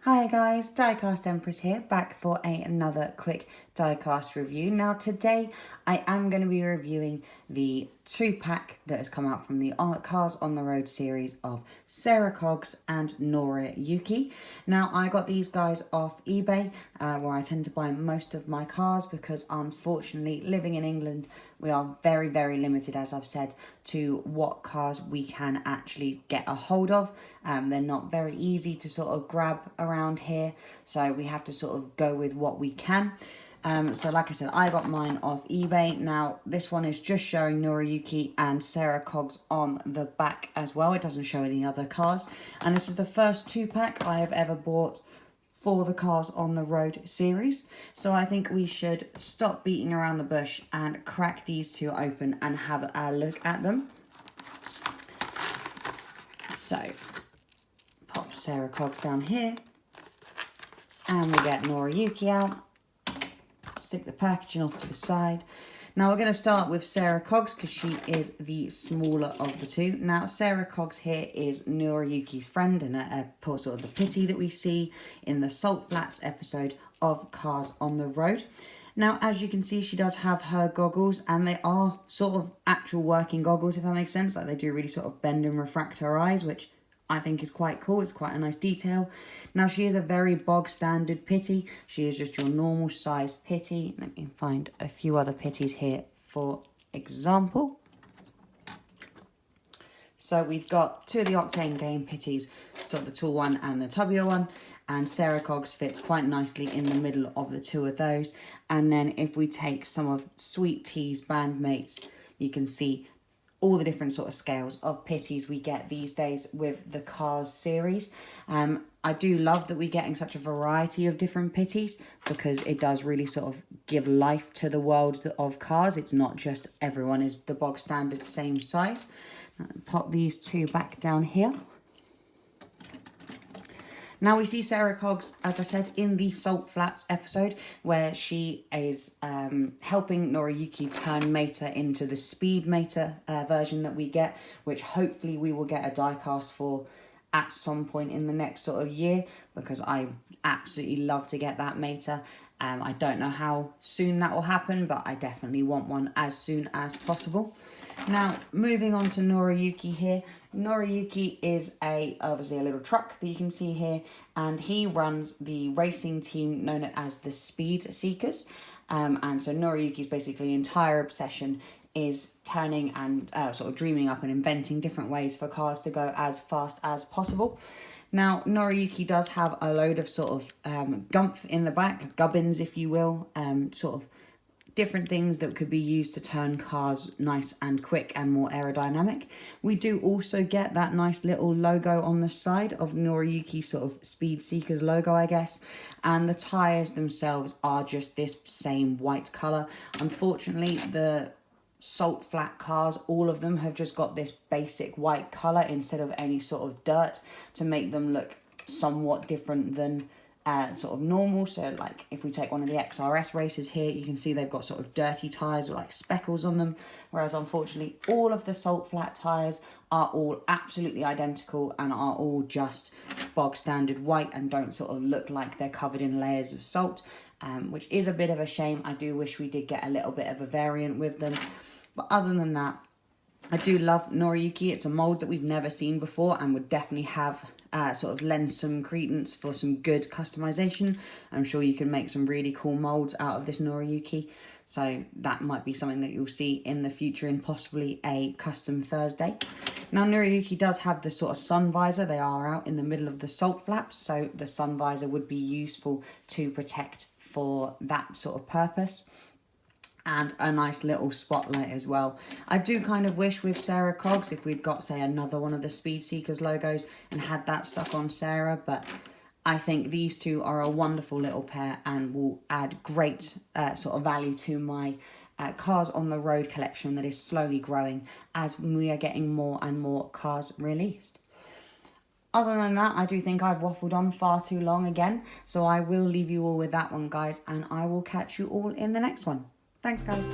Hi guys, Diecast Empress here, back for another quick diecast review. Now today I am going to be reviewing the 2-pack that has come out from the Cars on the Road series of Sarah Cogs and Noriyuki. Now I got these guys off eBay, where I tend to buy most of my cars, because unfortunately living in England we are very, very limited, as I've said, to what cars we can actually get a hold of. They're not very easy to sort of grab around here, so we have to sort of go with what we can. So like I said, I got mine off eBay. Now this one is just showing Noriyuki and Sarah Cogs on the back as well. It doesn't show any other cars. And this is the first 2-pack I have ever bought for the Cars on the Road series. So I think we should stop beating around the bush and crack these two open and have a look at them. So pop Sarah Cogs down here, and we get Noriyuki out. Stick the packaging off to the side. Now we're going to start with Sarah Cogs, because she is the smaller of the two. Now Sarah Cogs here is Noriyuki's friend, and a sort of the Pitty that we see in the Salt Flats episode of Cars on the Road. Now as you can see, she does have her goggles, and they are sort of actual working goggles, if that makes sense. Like, they do really sort of bend and refract her eyes, which I think is quite cool. It's quite a nice detail. Now she is a very bog standard Pitty. She is just your normal size Pitty. Let me find a few other Pitties here for example. So we've got two of the Octane Game Pitties, sort of the tall one and the tubbier one. And Sarah Cogs fits quite nicely in the middle of the two of those. And then if we take some of Sweet Tea's bandmates, you can see all the different sort of scales of Pitties we get these days with the Cars series. I do love that we're getting such a variety of different Pitties, because it does really sort of give life to the world of Cars. It's not just everyone is the bog standard same size. Pop these two back down here. Now we see Sarah Cogs, as I said, in the Salt Flats episode, where she is helping Noriyuki turn Mater into the Speed Mater version that we get, which hopefully we will get a diecast for at some point in the next sort of year, because I absolutely love to get that Mater. I don't know how soon that will happen, but I definitely want one as soon as possible. Now, moving on to Noriyuki here. Noriyuki is obviously a little truck that you can see here, and he runs the racing team known as the Speed Seekers. And so Noriyuki's basically entire obsession is turning and sort of dreaming up and inventing different ways for cars to go as fast as possible. Now, Noriyuki does have a load of sort of gumph in the back, gubbins if you will, sort of different things that could be used to turn cars nice and quick and more aerodynamic. We do also get that nice little logo on the side of Noriyuki, sort of Speed Seekers logo, I guess. And the tyres themselves are just this same white colour. Unfortunately, the Salt Flat cars, all of them have just got this basic white colour instead of any sort of dirt, to make them look somewhat different than sort of normal. So like if we take one of the XRS races here, you can see they've got sort of dirty tyres with like speckles on them, whereas unfortunately all of the Salt Flat tyres are all absolutely identical and are all just bog standard white and don't sort of look like they're covered in layers of salt, which is a bit of a shame. I do wish we did get a little bit of a variant with them, but other than that, I do love Noriyuki. It's a mould that we've never seen before and would definitely have sort of lend some credence for some good customization. I'm sure you can make some really cool moulds out of this Noriyuki. So that might be something that you'll see in the future in possibly a custom Thursday. Now Noriyuki does have the sort of sun visor. They are out in the middle of the salt flaps, so the sun visor would be useful to protect for that sort of purpose. And a nice little spotlight as well. I do kind of wish with Sarah Cogs if we'd got, say, another one of the Speed Seekers logos and had that stuck on Sarah, but I think these two are a wonderful little pair and will add great sort of value to my Cars on the Road collection that is slowly growing as we are getting more and more cars released. Other than that, I do think I've waffled on far too long again, so I will leave you all with that one, guys, and I will catch you all in the next one. Thanks, guys.